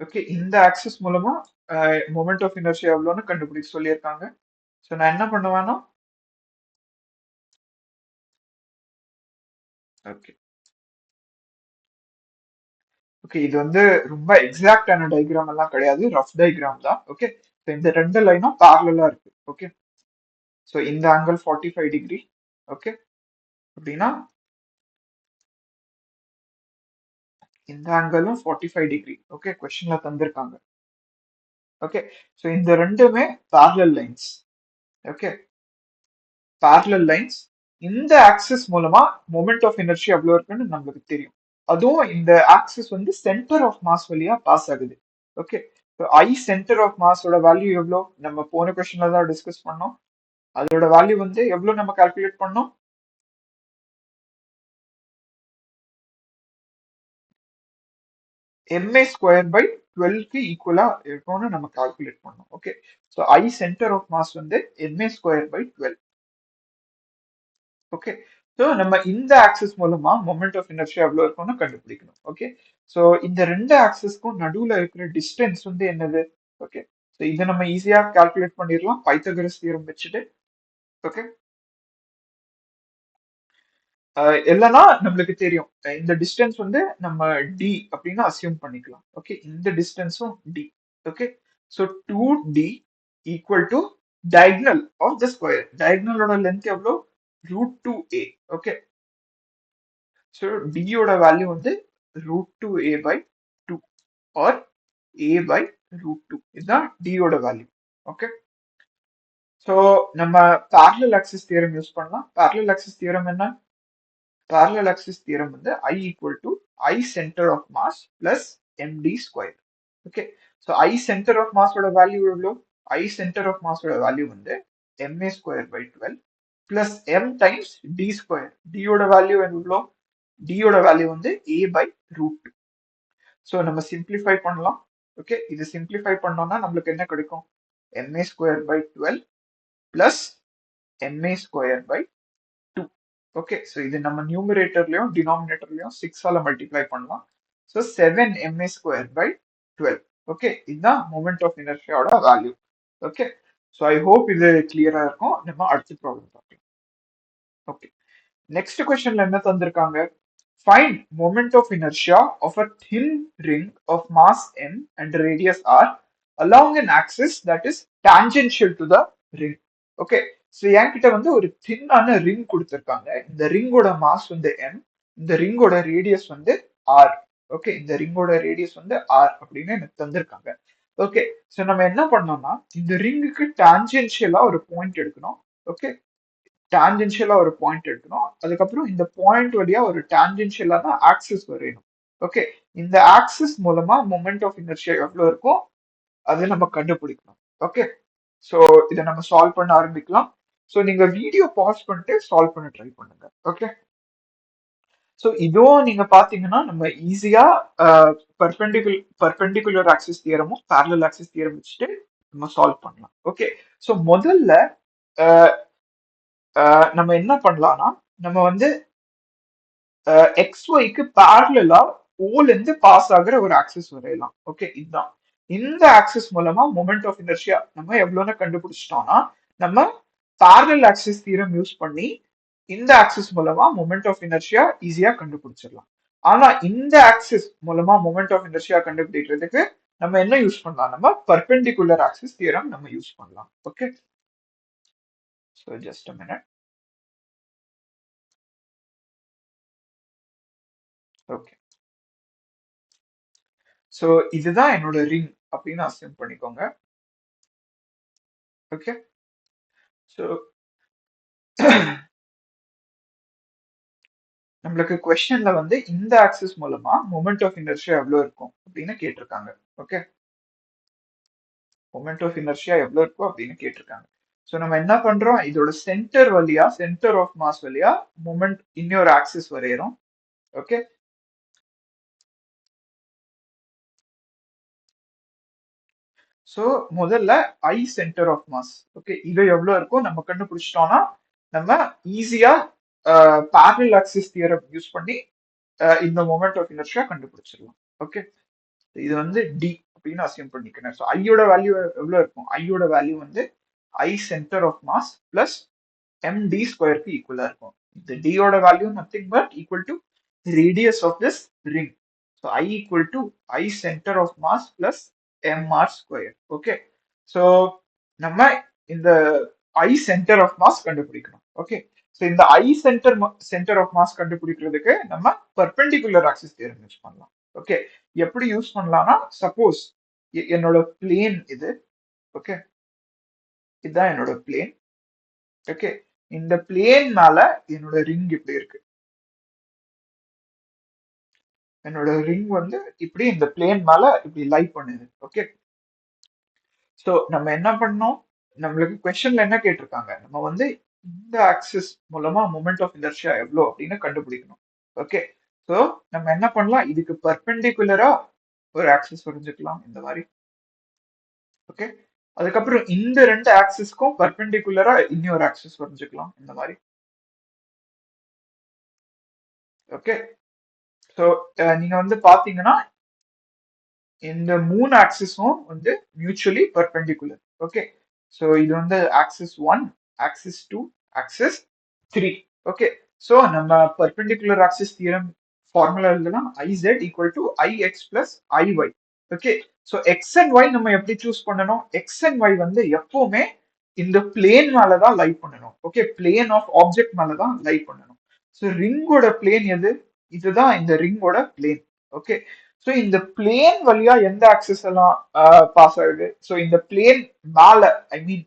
ஓகே, இந்த ஆக்சிஸ் மூலமா மொமெண்ட் ஆஃப் இனர்ஷியா எவ்வளோன்னு கண்டுபிடிச்சு சொல்லியிருக்காங்க. ஸோ நான் என்ன பண்ணுவேன்னா, ஓகே ஓகே, இது வந்து ரொம்ப எக்ஸாக்டான டயக்ராம் எல்லாம் கிடையாது, ரஃப் டயக்ராம் தான். ஓகே, ஸோ இந்த ரெண்டு லைனும் பேரலா இருக்கு. ஓகே, ஸோ இந்த ஆங்கிள் 45 டிகிரி. ஓகே, அப்படின்னா இந்த ஆங்கிளும் 45 டிகிரி. ஓகே, கொஸ்டின்ல தந்திருக்காங்க. ஓகே, ஸோ இந்த ரெண்டுமே parallel lines. Okay, parallel lines. இந்த ஆக்சிஸ் மூலமா மொமெண்ட் ஆஃப் எனர்ஜி எவ்வளவு இருக்குன்னு நம்மளுக்கு தெரியும். அதுவும் இந்த ஆக்சிஸ் வந்து சென்டர் ஆஃப் மாஸ் வழியா பாஸ் ஆகுது. ஓகே, ஐ சென்டர் ஆஃப் மாஸோட வேல்யூ எவ்வளோ? நம்ம போன கொஸ்டின்ல தான் டிஸ்கஸ் பண்ணோம். அதோட வேல்யூ வந்து எவ்வளவு நம்ம கால்குலேட் பண்ணோம்? ma ஸ்கொயர் பை 12க்கு ஈக்குவலா இருக்கும்னு நம்ம கால்குலேட் பண்ணோம். Okay, so I centre of mass வந்து ma square by 12. Okay, so நம்ம இந்த ஆக்சிஸ் மூலமா மொமெண்ட் ஆஃப் இனர்ஷியா எவ்வளவு இருக்கும்னு கண்டுபிடிக்கணும். ஓகே, ஸோ இந்த ரெண்டு ஆக்சிஸ்க்கும் நடுவுல இருக்கிற டிஸ்டன்ஸ் வந்து என்னது? ஓகே, ஸோ இதை நம்ம ஈஸியா கால்குலேட் பண்ணிடலாம் பைத்தகரஸ் தியரம் வச்சுட்டு. ஓகே, இல்லைன்னா நம்மளுக்கு தெரியும் இந்த டிஸ்டன்ஸ் வந்து நம்ம டி அப்படின்னு அசியூம் பண்ணிக்கலாம். ஓகே, இந்த டிஸ்டன்ஸும் d. Okay, so 2d equal to diagonal of the square. டயக்னலோட லென்த் எவ்வளோ? √2a. ஓகே, ஸோ டியோட வேல்யூ வந்து √2a by 2 or a by √2. இதுதான் டியோட வேல்யூ. ஓகே, ஸோ நம்ம parallel axis தியரம் யூஸ் பண்ணலாம். parallel axis தியரம் என்ன? parallel axis theorem வந்து I equal to I center of mass plus md square. Okay, so I centre of மாஸோட value எவ்வளோ? I centre of மாஸோட value வந்து ma square by 12 plus m times d square. டியோட value எவ்வளோ? டியோட value வந்து a by root. So நம்ம simplify பண்ணலாம். ஓகே, இது சிம்பிளிஃபை பண்ணோம்னா நம்மளுக்கு என்ன கிடைக்கும்? ma square by 12 plus ma square by 2. Okay, so இது நம்ம நியூமரேட்டர்லயும் டினாமினேட்டர்லயும் 6 ஆல மல்டிப்ளை பண்ணலாம். So 7 ma square by 12. Okay, இதுதான் மொமெண்ட் ஆஃப் இனர்ஷியாவோட value. Okay, so I hope இது கிளியரா இருக்கும். நம்ம அடுத்த ப்ராப்ளம் பார்க்கலாம். ஓகே, நெக்ஸ்ட் கொஸ்டின்ல என்ன தந்திருக்காங்க? Find moment of inertia of a thin ring of mass m and radius r along an axis that is tangential to the ring. Okay, so என்கிட்ட வந்து ஒரு தின்னான ரிங் கொடுத்துருக்காங்க. இந்த ரிங்கோட மாஸ் வந்து m, இந்த ரிங்கோட ரேடியஸ் வந்து r. ஓகே, இந்த ரிங்கோட radius வந்து r அப்படின்னு எனக்கு தந்திருக்காங்க. ஓகே, ஸோ நம்ம என்ன பண்ணோம்னா இந்த ரிங்குக்கு டான்ஜென்ஷியலா ஒரு பாயிண்ட் எடுக்கணும். ஓகே, டான்ஜென்ஷியலா ஒரு பாயிண்ட் எடுக்கணும். அதுக்கப்புறம் இந்த பாயிண்ட் வழியா ஒரு டான்ஜென்ஷியலான ஆக்சிஸ் வரையணும். ஓகே, இந்த ஆக்சிஸ் மூலமா மொமெண்ட் ஆஃப் இனர்ஷியா எவ்வளவு இருக்கும் அதை நம்ம கண்டுபிடிக்கணும். ஓகே, ஸோ இதை நம்ம சால்வ் பண்ண ஆரம்பிக்கலாம். ஸோ நீங்க வீடியோ பாஸ் பண்ணிட்டு சால்வ் பண்ண ட்ரை பண்ணுங்க. ஓகே, ஸோ இதுவும் நீங்க பாத்தீங்கன்னா நம்ம ஈஸியா பர்பெண்டிகுலர் ஆக்சிஸ் தியரமும் பேரலல் ஆக்சிஸ் தியரம் வச்சுட்டு நம்ம சால்வ் பண்ணலாம். ஓகே, ஸோ முதல்ல நம்ம என்ன பண்ணலாம்னா நம்ம வந்து XYக்கு பேரலா ஓல இருந்து பாஸ் ஆகுற ஒரு ஆக்சிஸ் வரையலாம். ஓகே, இதுதான் இந்த ஆக்சிஸ் மூலமா மொமெண்ட் ஆஃப் இனர்ஷியா நம்ம எவ்வளவுன்னு கண்டுபிடிச்சிட்டோம்னா நம்ம பேரலல் ஆக்சிஸ் தியரம் யூஸ் பண்ணி இந்த ஆக்சிஸ் மூலமா மொமெண்ட் ஆஃப் இனர்ஷியா ஈஸியா கண்டுபிடிச்சிடலாம். ஆனா இந்த ஆக்சிஸ் மூலமா மொமெண்ட் ஆஃப் இனர்ஷியா கண்டுபிடிக்கிறதுக்கு நம்ம என்ன யூஸ் பண்ணலாம்? நம்ம பர்பெண்டிகுலர் ஆக்சிஸ் தியரம் நம்ம யூஸ் பண்ணலாம். Okay, so just a minute. Okay, so இதுதான் என்னோட ரிங் அப்படின்னு அசியூம் பண்ணிக்கோங்க. ஓகே, ஸோ நம்மளுக்கு கொஸ்டின்ல வந்து இந்த ஆக்சிஸ் மூலமா மொமெண்ட் ஆஃப் இனர்ஷியா எவ்வளவு இருக்கும் அப்படின்னு கேட்டிருக்காங்க. ஓகே, மொமெண்ட் ஆஃப் இனர்ஷியா எவ்வளவு இருக்கும் அப்படின்னு கேட்டிருக்காங்க. ஸோ நம்ம என்ன பண்றோம்? இதோட சென்டர் வழியா, சென்டர் ஆஃப் மாஸ் வழியா மொமெண்ட் இன்னொரு ஆக்சிஸ் வரையறோம். ஓகே, ஸோ முதல்ல ஐ சென்டர் ஆஃப் மாஸ். ஓகே, இது எவ்வளவு இருக்கும் நம்ம கண்டுபிடிச்சிட்டோம்னா நம்ம ஈஸியா பேரலல் ஆக்சிஸ் தியரம் யூஸ் பண்ணி இந்த மொமெண்ட் ஆஃப் இனர்ஷியா கண்டுபிடிச்சிடலாம். ஓகே, இது வந்து டி அப்படின்னு அசியூம் பண்ணிக்கிறேன். ஸோ ஐயோட வேல்யூ எவ்வளவு இருக்கும்? ஐயோட வேல்யூ வந்து I centre of mass plus m d ஸ்கொயருக்கு ஈக்குவலா இருக்கும். இந்த டியோட value nothing but equal to radius of this ring. So I equal to I centre of mass plus m r square. Okay, so நம்ம இந்த ஐ சென்டர் ஆஃப் மாஸ் கண்டுபிடிக்கணும். Okay, so இந்த I centre of mass கண்டுபிடிக்கிறதுக்கு நம்ம perpendicular axis theorem use பண்ணலாம். Okay, எப்படி use பண்ணலாம்னா suppose என்னோட பிளேன் இது. ஓகே, இதுதான் என்னோட பிளேன். ஓகே, இந்த பிளேன் மேல என்னோட ரிங் இப்படி இருக்கு. என்னோட ரிங் வந்து இப்படி இந்த பிளேன் மேல இப்படி லை பண்ணுது. ஓகே, ஸோ நம்ம என்ன பண்ணோம்? நம்மளுக்கு கொஸ்டின்ல என்ன கேட்டிருக்காங்க? நம்ம வந்து இந்த ஆக்சிஸ் மூலமா மொமெண்ட் ஆஃப் இனர்ஷியா எவ்வளோ அப்படின்னு கண்டுபிடிக்கணும். ஓகே, ஸோ நம்ம என்ன பண்ணலாம்? இதுக்கு பர்பெண்டிகுலரா ஒரு ஆக்சிஸ் வரைஞ்சுக்கலாம் இந்த மாதிரி. ஓகே, அதுக்கப்புறம் இந்த ரெண்டு ஆக்சிஸ்க்கும் பர்பெண்டிகுலரா இன்னொரு ஆக்சிஸ் வரைஞ்சுக்கலாம் இந்த மாதிரி. ஓகே, ஸோ நீங்க வந்து பாத்தீங்கன்னா இந்த மூணு ஆக்சிஸும் வந்து மியூச்சுவலி பர்பெண்டிகுலர். ஓகே, ஸோ இது வந்து axis 1, axis 2, axis 3. Okay, so நம்ம பர்பெண்டிகுலர் ஆக்சிஸ் தியரம் ஃபார்முலா எழுதலாம் IZ equal to IX plus IY. Okay, so X and Y நம்ம எப்படி சூஸ் பண்ணணும்? எக்ஸ் அண்ட் ஒய் வந்து எப்பவுமே இந்த பிளேன் மேலதான் லை பண்ணணும். ஓகே, பிளேன் ஆஃப் ஆப்ஜெக்ட் மேலதான் லை பண்ணணும். ஸோ ரிங்கோட பிளேன் எது? இதுதான் இந்த ரிங்கோட பிளேன். ஓகே, ஸோ இந்த பிளேன் வழியா எந்த ஆக்சிஸ் எல்லாம் பாஸ் ஆகுது? ஸோ இந்த பிளேன் மேல, ஐ மீன்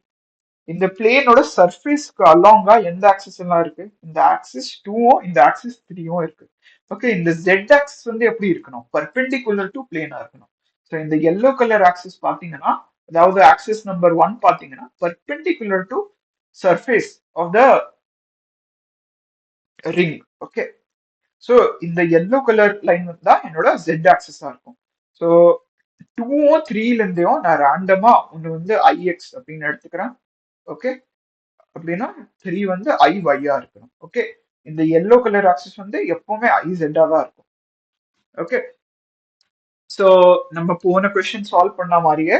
இந்த பிளேனோட சர்ஃபேஸ்க்கு அலாங்கா எந்த ஆக்சிஸ் எல்லாம் இருக்கு? இந்த ஆக்சிஸ் 2வும் இந்த ஆக்சிஸ் 3வும் இருக்கு. ஓகே, இந்த ஜெட் ஆக்சிஸ் வந்து எப்படி இருக்கணும்? பர்பெண்டிகுலர் டு பிளேனா இருக்கணும். ஸோ ஸோ இந்த எல்லோ கலர் ஆக்சிஸ் பாத்தீங்கன்னா, அதாவது ஆக்சிஸ் நம்பர் 1 பாத்தீங்கன்னா perpendicular to surface of the ring. Okay, so இந்த எல்லோ கலர் லைன் தான் என்னோட ஜெட் ஆக்சிஸா இருக்கும். ஸோ 2வும் 3ல இருந்தையும் நான் ரேண்டமா ஒன்று வந்து ஐஎக்ஸ் அப்படின்னு எடுத்துக்கிறேன். ஓகே, அப்படின்னா 3 வந்து ஐஒய்யா இருக்கணும். ஓகே, இந்த எல்லோ கலர் ஆக்சிஸ் வந்து எப்பவுமே ஐசெட்டா தான் இருக்கும். ஓகே, ஸோ நம்ம போன கொஸ்டின் சால்வ் பண்ண மாதிரியே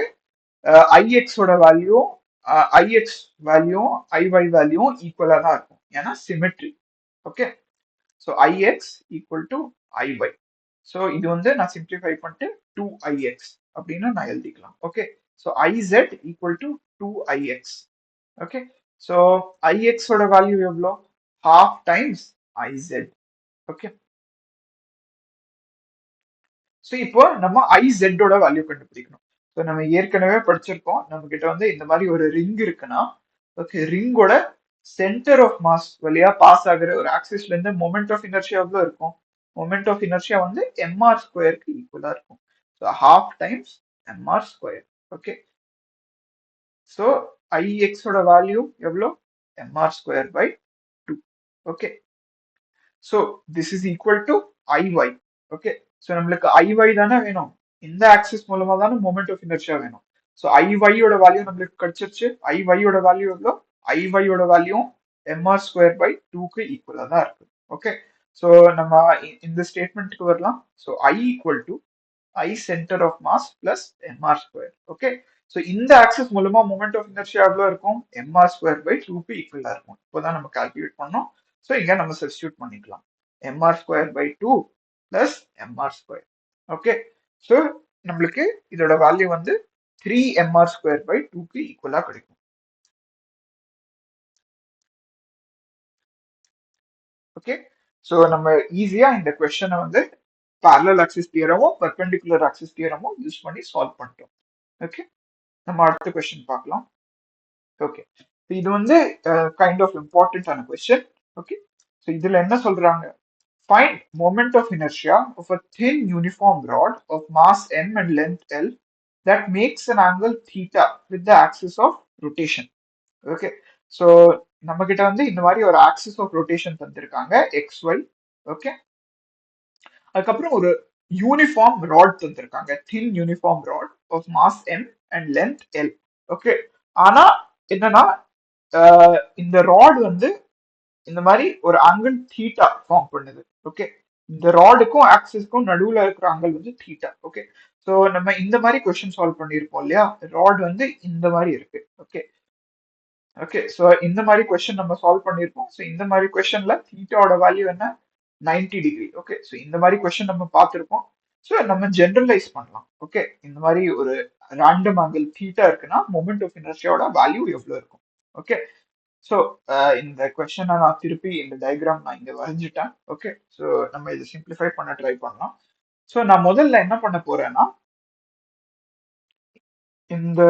ஐஎக்ஸோட வேல்யூ ஐஎக்ஸ் வேல்யூவும் ஐஒய் வேல்யூவும் ஈக்குவலா தான் இருக்கும், ஏன்னா symmetry. Okay, so I x equal to I y. So இது வந்து நான் சிம்பிளிஃபை பண்ணிட்டு 2ix அப்படின்னு நான் எழுதிக்கலாம். Okay, so I z equal to 2ix. Okay, so ஐஎக்ஸோட வேல்யூ எவ்வளோ? half times I z. Okay, so இப்போ நம்ம ஐசெட்டோட வேல்யூ கண்டுபிடிக்கணும். ஸோ நம்ம ஏற்கனவே படிச்சிருக்கோம், நம்ம கிட்ட வந்து இந்த மாதிரி ஒரு ரிங் இருக்குன்னா, ஓகே, ரிங்கோட சென்டர் ஆஃப் மாஸ் வழியா பாஸ் ஆகுற ஒரு ஆக்சிஸ்ல இருந்து மொமெண்ட் ஆஃப் இனர்ஷியா எவ்வளவு இருக்கும்? மொமெண்ட் ஆஃப் இனர்ஷியா வந்து mr ஸ்கொயருக்கு ஈக்குவலா இருக்கும். So half times mr square. Okay, so ஐஎக்ஸோட வேல்யூ எவ்வளோ? mr square by 2. Okay, so this is equal to ஐஒய். Okay, so நம்மளுக்கு ஐஒய் தானே வேணும், இந்த ஆக்சிஸ் மூலமா தானே மொமெண்ட் ஆஃப் இனர்ஷியா வேணும். ஸோ ஐஒய்யோட வேல்யூ நம்மளுக்கு கிடைச்சிருச்சு. ஐஒய்யோட வேல்யூ எவ்வளோ? ஐஒய்யோட வேல்யூ mr ஸ்கொயர் பை 2க்கு ஈக்குவலா தான் இருக்கு. ஓகே, ஸோ நம்ம இந்த ஸ்டேட்மெண்ட்டுக்கு வரலாம். So I equal to I centre of mass plus mr square. Okay, so இந்த ஆக்சிஸ் மூலமா மொமெண்ட் ஆஃப் இனர்ஷியா எவ்வளோ இருக்கும்? mr ஸ்கொயர் பை 2க்கு ஈக்குவலா இருக்கும். இப்போதான் நம்ம கால்குலேட் பண்ணோம். ஸோ இங்க நம்ம சப்ஸ்டியூட் பண்ணிக்கலாம். mr square by 2 plus mr square. Okay, so நம்மளுக்கு இதோட வேல்யூ வந்து 3mr ஸ்கொயர் பை 2க்கு ஈக்குவலா கிடைக்கும். ஓகே, ஸோ நம்ம ஈஸியா இந்த கொஸ்டினை வந்து parallel axis தியரமும் perpendicular axis தியரமும் யூஸ் பண்ணி சால்வ் பண்ணிட்டோம். ஓகே, நம்ம அடுத்த கொஸ்டின் பார்க்கலாம். ஓகே, இது வந்து கைண்ட் ஆஃப் இம்பார்ட்டன்டான கொஸ்டின். ஓகே, ஸோ இதுல என்ன சொல்றாங்க? Find moment of inertia of a thin uniform rod of mass m and length l that makes an angle theta with the axis of rotation. Okay, so நம்ம கிட்ட வந்து இந்த மாதிரி ஒரு ஆக்சிஸ் ஆஃப் ரொட்டேஷன் தந்திருக்காங்க XY. ஓகே, அதுக்கப்புறம் ஒரு uniform rod தந்திருக்காங்க, thin uniform rod of mass m and length l. Okay, ஆனா என்னன்னா இந்த ராட் வந்து இந்த மாதிரி ஒரு ஆங்கிள் தீட்டா ஃபார்ம் பண்ணுது. ஓகே, இந்த ராடுக்கும் ஆக்சிஸ்க்கும் நடுவுல இருக்கிற ஆங்கிள் வந்து தீட்டா. ஓகே, ஸோ நம்ம இந்த மாதிரி கொஸ்டின் சால்வ் பண்ணியிருப்போம் இல்லையா? ராட் வந்து இந்த மாதிரி இருக்கு. ஓகே, ஓகே, ஸோ இந்த மாதிரி கொஸ்டின் நம்ம சால்வ் பண்ணியிருப்போம். ஸோ இந்த மாதிரி கொஸ்டின்ல தீட்டாவோட வேல்யூ என்ன? 90 டிகிரி. ஓகே, ஸோ இந்த மாதிரி கொஸ்டின் நம்ம பார்த்துருப்போம். ஸோ நம்ம ஜென்ரலைஸ் பண்ணலாம். ஓகே, இந்த மாதிரி ஒரு ரேண்டம் ஆங்கிள் தீட்டா இருக்குன்னா மொமெண்ட் ஆஃப் இனர்ஷியாவோட வேல்யூ எவ்வளவு இருக்கும்? ஓகே, ஸோ இந்த கொஸ்டினை நான் திருப்பி இந்த டயக்ராம் நான் இங்க வரைஞ்சிட்டேன். ஓகே, ஸோ நம்ம இதை சிம்பிளிஃபை பண்ண ட்ரை பண்ணலாம். ஸோ நான் முதல்ல என்ன பண்ண போறேன்னா, இந்த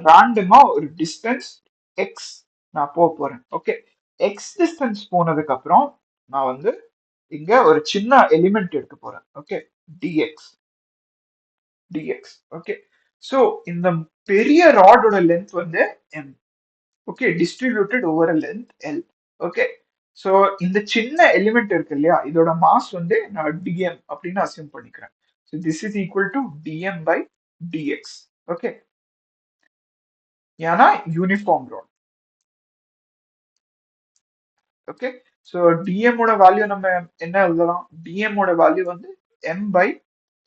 ரேண்டமா ஒரு டிஸ்டன்ஸ் எக்ஸ் நான் போக போறேன். ஓகே, எக்ஸ் டிஸ்டன்ஸ் போனதுக்கு அப்புறம் நான் வந்து இங்க ஒரு சின்ன எலிமெண்ட் எடுக்க போறேன். Okay, dx dx. Okay, so இந்த பெரிய ராடோட லென்த் வந்து M. Okay, distributed over length L. Okay, so இந்த சின்ன எலிமெண்ட் இருக்கு இல்லையா, இதோட மாஸ் வந்து நான் டிஎம் அப்படின்னு அசியூம் பண்ணிக்கிறேன். So this is equal to d m by d x. Okay, ஏன்னா uniform rod. Okay, so DM ஓட வேல்யூ நம்ம என்ன எழுதலாம்? டிஎம் ஓட வேல்யூ வந்து M by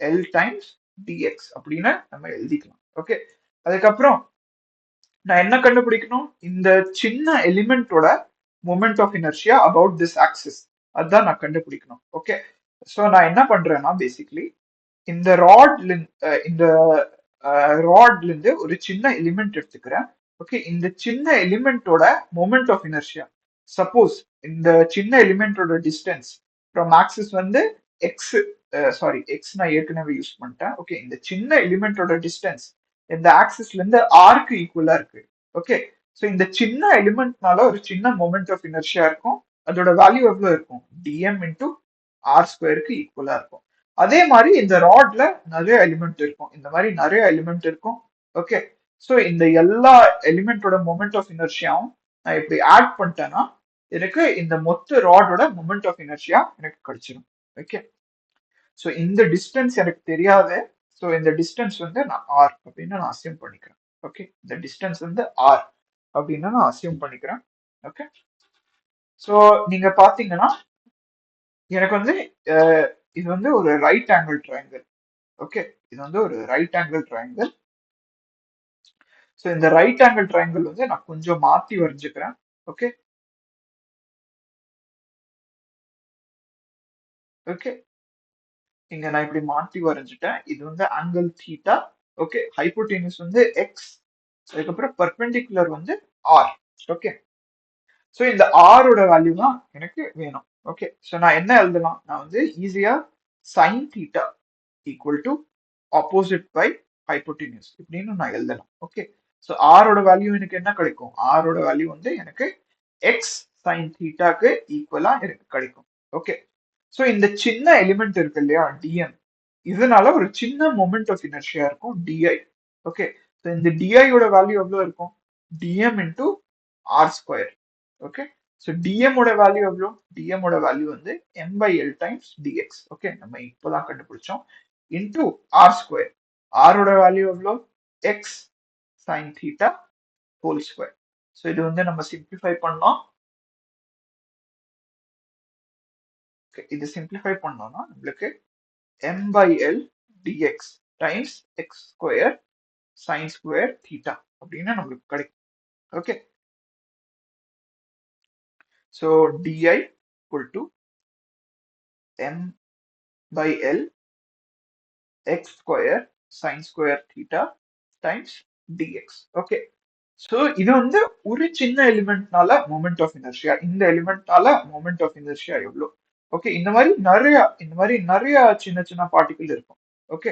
L times d x அப்படின்னு நம்ம எழுதிக்கலாம். ஓகே, அதுக்கப்புறம் நான் என்ன கண்டுபிடிக்கணும்? இந்த சின்ன எலிமெண்டோட moment of inertia about this axis, அதுதான் நான் கண்டுபிடிக்கணும். ஓகே, ஸோ நான் என்ன பண்றேன்னா பேசிக்லி இந்த இந்த ராட்ல இருந்து ஒரு சின்ன எலிமெண்ட் எடுத்துக்கிறேன். ஓகே, இந்த சின்ன எலிமெண்டோட மொமெண்ட் ஆஃப் இனர்ஷியா, சப்போஸ் இந்த சின்ன எலிமெண்டோட டிஸ்டன்ஸ் ஃப்ரம் ஆக்சிஸ் வந்து எக்ஸ், சாரி எக்ஸ் நான் ஏற்கனவே யூஸ் பண்ணிட்டேன். ஓகே, இந்த சின்ன எலிமெண்டோட டிஸ்டன்ஸ் இந்த ஆக்சிஸ்ல இருந்து ஆர்க்கு ஈக்குவலா இருக்கு. ஓகே, ஸோ இந்த சின்ன எலிமெண்ட்னால ஒரு சின்ன மொமெண்ட் ஆஃப் இனர்ஷியா இருக்கும். அதோட வேல்யூ எவ்வளவு இருக்கும்? டிஎம் இன்டூ ஆர் ஸ்கொயருக்கு ஈக்குவலா இருக்கும். அதே மாதிரி இந்த ராட்ல நிறைய எலிமெண்ட் இருக்கும், இந்த மாதிரி நிறைய எலிமெண்ட் இருக்கும். ஓகே, ஸோ இந்த எல்லா எலிமெண்டோட மொமெண்ட் ஆஃப் இனர்ஷியாவும் நான் இப்படி ஆட் பண்ணிட்டேன்னா எனக்கு இந்த மொத்த ராடோட மொமெண்ட் ஆஃப் இனர்ஷியா எனக்கு கிடைச்சிடும். ஓகே, ஸோ இந்த டிஸ்டன்ஸ் எனக்கு தெரியாது. ஸோ இந்த டிஸ்டன்ஸ் வந்து நான் ஆர் அப்படின்னு நான் அசியூம் பண்ணிக்கிறேன். ஓகே, இந்த டிஸ்டன்ஸ் வந்து ஆர் அப்படின்னு நான் அசியூம் பண்ணிக்கிறேன். ஓகே, ஸோ நீங்க பாத்தீங்கன்னா எனக்கு வந்து இது வந்து ஒரு ரைட் ஆங்கிள் ட்ரையாங்கிள். ஓகே, இது வந்து ஒரு ரைட் ஆங்கிள் ட்ரையாங்கிள். ஸோ இந்த ரைட் ஆங்கிள் ட்ரையாங்கிள் வந்து நான் கொஞ்சம் மாத்தி வரைஞ்சுக்கிறேன். ஓகே, ஓகே, இங்க நான் இப்படி மாத்தி வரைஞ்சிட்டேன். இது வந்து ஆங்கிள் தீட்டா. ஓகே, ஹைப்போடெனியூஸ் வந்து எக்ஸ், அதுக்கப்புறம் பர்பெண்டிகுலர் வந்து ஆர். ஓகே, ஸோ இந்த ஆரோட வேல்யூ தான் எனக்கு வேணும். ஓகே, ஸோ நான் என்ன எழுதலாம், நான் வந்து ஈஸியா sine theta equal to opposite by hypotenuse இப்படின்னு நான் எழுதலாம். ஓகே, ஸோ ஆரோட வேல்யூ எனக்கு என்ன கிடைக்கும், ஆரோட வேல்யூ வந்து எனக்கு எக்ஸ் சைன் தீட்டாக்கு ஈக்குவலா எனக்கு கிடைக்கும். ஓகே, ஸோ இந்த சின்ன எலிமெண்ட் இருக்கு இல்லையா டிஎம், இதனால ஒரு சின்ன மொமெண்ட் ஆஃப் இனர்ஷியா இருக்கும் டிஐ. ஓகே, ஸோ இந்த டிஐயோட வேல்யூ எவ்வளவு இருக்கும், DM into R square. Okay, so DM ஓட வேல்யூ எவ்வளோ, டிஎம் ஓட வேல்யூ வந்து M by L times DX. Okay, நம்ம இப்போதான் கண்டுபிடிச்சோம். இன்டூ ஆர் ஸ்கொயர், ஆரோட வேல்யூ எவ்வளோ, X sine theta whole square. So இது வந்து நம்ம சிம்பிளிஃபை பண்ணோம். இது சிம்பிளிஃபை பண்ணோம்னா நம்மளுக்கு M by L DX times X square sine square theta அப்படின்னு நம்மளுக்கு கிடைக்கும். Okay, so DI equal to m by l x square sin square theta times dx. Okay, so இது வந்து ஒரு சின்ன எலிமெண்ட்னால மொமெண்ட் ஆஃப் இனர்ஷியா, இந்த எலிமெண்ட்னால மொமெண்ட் ஆஃப் இனர்ஷியா எவ்வளோ. Okay, இந்த மாதிரி நிறைய சின்ன சின்ன பார்ட்டிகிள் இருக்கும். ஓகே,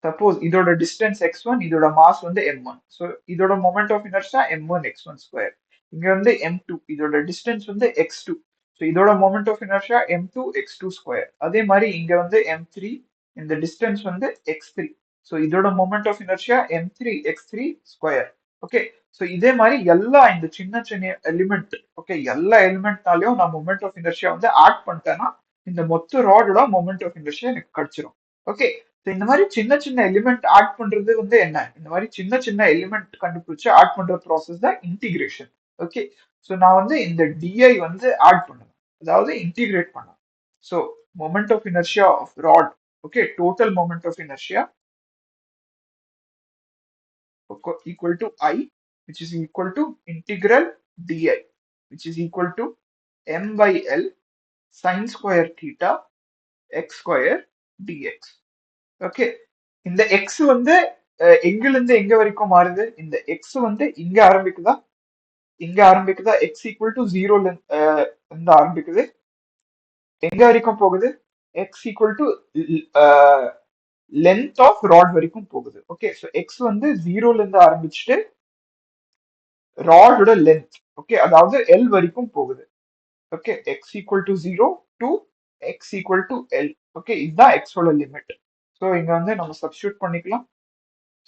சப்போஸ் இதோட டிஸ்டன்ஸ் x1, இதோட மாஸ் வந்து m1, ஸோ இதோட moment of inertia m1 x1 square. இங்க வந்து m2, இதோட டிஸ்டன்ஸ் வந்து x2, ஸோ இதோட moment of inertia m2 x2 square. அதே மாதிரி இங்க வந்து m3, இந்த டிஸ்டன்ஸ் வந்து x3, ஸோ இதோட moment of inertia m3 x3 square. Okay, so இதே மாதிரி எல்லா இந்த சின்ன சின்ன எலிமெண்ட், ஓகே, எல்லா எலிமெண்ட்னாலையும் நான் மொமெண்ட் ஆஃப் இனர்ஷியா வந்து ஆட் பண்ணிட்டேன்னா இந்த மொத்த ராடோட மொமெண்ட் ஆஃப் இனர்ஷியா எனக்கு கிடைச்சிரும். ஓகே, இந்த மாதிரி சின்ன சின்ன எலிமெண்ட் ஆட் பண்றது வந்து என்ன, இந்த மாதிரி சின்ன சின்ன எலிமெண்ட் கண்டுபிடிச்சு ஆட் பண்ற ப்ராசஸ் தான் இன்டிகிரேஷன். ஓகே, ஸோ நான் வந்து இந்த டிஐ வந்து ஆட் பண்ணுவேன், அதாவது இன்டிகிரேட் பண்ணுவேன். So moment of inertia of rod, okay, total moment of inertia equal to I, which is equal to integral di, which is equal to m by l sin square theta x square dx. Okay, இந்த x வந்து எங்கில இருந்து எங்க வரைக்கும் மாறுது, இந்த x வந்து இங்க ஆரம்பிக்குதா, x ஈக்குவல் டு ஜீரோல இருந்து ஆரம்பிக்குது, எங்க வரைக்கும் போகுது, x equal to length of rod வரைக்கும் போகுது. ஓகே, ஸோ x வந்து ஜீரோல இருந்து ஆரம்பிச்சுட்டு ராடோட லென்த், ஓகே, அதாவது எல் வரைக்கும் போகுது. Okay, x equal to zero to x equal to L. Okay, இதுதான் x ஓட லிமிட். ஸோ இங்க வந்து நம்ம சப்ஸ்டியூட் பண்ணிக்கலாம்.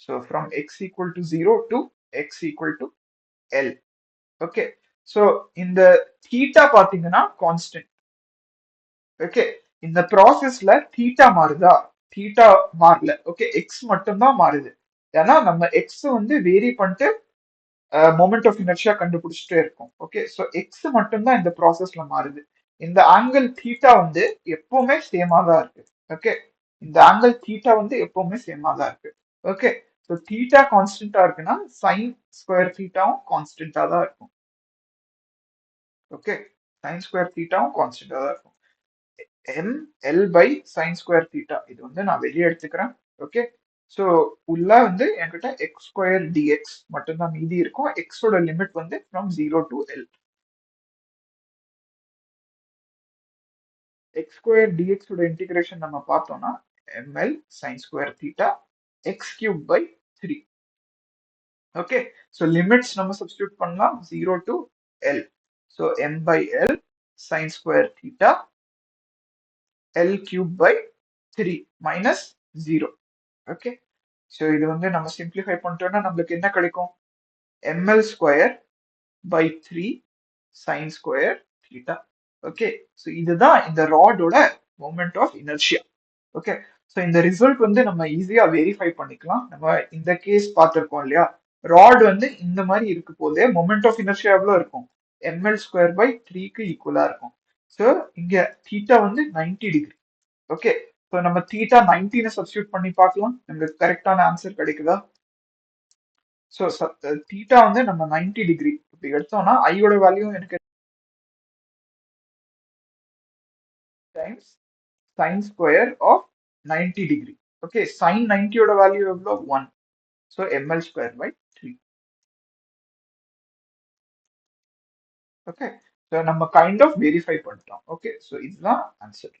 So from x equal to zero to x equal to L. Okay, so இந்த தீட்டா பாத்தீங்கன்னா கான்ஸ்டன்ட். ஓகே, இந்த ப்ராசஸ்ல தீட்டா மாறுதா, தீட்டா மாறல. ஓகே, எக்ஸ் மட்டும்தான் மாறுது. ஏன்னா நம்ம எக்ஸ் வந்து வேரி பண்ணிட்டு மொமெண்ட் ஆஃப் இனர்ஷியா கண்டுபிடிச்சிட்டே இருக்கும். ஓகே, ஸோ எக்ஸ் மட்டும்தான் இந்த ப்ராசஸ்ல மாறுது. இந்த ஆங்கிள் தீட்டா வந்து எப்பவுமே சேமா தான் இருக்கு. ஓகே, இந்த ஆங்கிள் தீட்டா வந்து எப்பவுமே சேமா தான் இருக்கு. ஓகே, ஸோ தீட்டா கான்ஸ்டன்டா இருக்குன்னா சைன் ஸ்கொயர் தீட்டாவும் கான்ஸ்டன்டா தான் இருக்கும். ஓகே, சைன் ஸ்கொயர் தீட்டாவும் கான்ஸ்டன்டா தான் இருக்கும். M L by sine square theta இது வந்து நான் வெளியே எடுத்துக்கிறேன். ஓகே, ஸோ உள்ள வந்து என்கிட்ட எக்ஸ் ஸ்கொயர் டிஎக்ஸ் மட்டும்தான் மீதி இருக்கும். எக்ஸோட லிமிட் வந்து from zero to L. X square DX ஓட இன்டிகிரேஷன் நம்ம பார்த்தோம்னா ML sine square theta X cube by 3. Okay, so limits நம்ம சப்ஸ்டியூட் பண்ணலாம், zero to L. So M by L sine square theta L cube by 3 minus 0. Okay, so இது வந்து நம்ம simplify பண்ணிட்டோம்னா நம்மளுக்கு என்ன கிடைக்கும்? ML square by 3 sine square theta. Okay, so இதுதான் இந்த ராடோட moment of inertia. Okay, so இந்த ரிசல்ட் வந்து நம்ம ஈஸியா வெரிஃபை பண்ணிக்கலாம். நம்ம இந்த கேஸ் பார்த்திருக்கோம் இல்லையா? ராட் வந்து இந்த மாதிரி இருக்கு போதே மொமெண்ட் ஆஃப் இனர்ஷியா எவ்வளவு இருக்கும்? எம்எல் ஸ்கொயர் பை 3க்கு ஈக்குவலா இருக்கும். ஸோ இங்க தீட்டா வந்து 90 டிகிரி. ஓகே, ஸோ நம்ம தீட்டா 90ன்னு சப்ஸ்டியூட் பண்ணி பார்க்கலாம். நம்மளுக்கு கரெக்டான ஆன்சர் கிடைக்குதா? ஸோ தீட்டா வந்து நம்ம 90 டிகிரி இப்படி எடுத்தோம்னா ஐயோட வேல்யூ எனக்கு times sin square of 90 degree. Okay, sin 90யோட வேல்யூ எவ்வளோ? 1. So ml square by 3. Okay, so நம்ம கைண்ட் ஆஃப் வெரிஃபை பண்ணிட்டோம். ஓகே, ஸோ இதுதான் ஆன்சர்.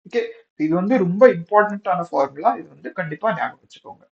ஓகே, இது வந்து ரொம்ப இம்பார்ட்டன்டான ஃபார்முலா. இது வந்து கண்டிப்பா ஞாபகம் வச்சுக்கோங்க.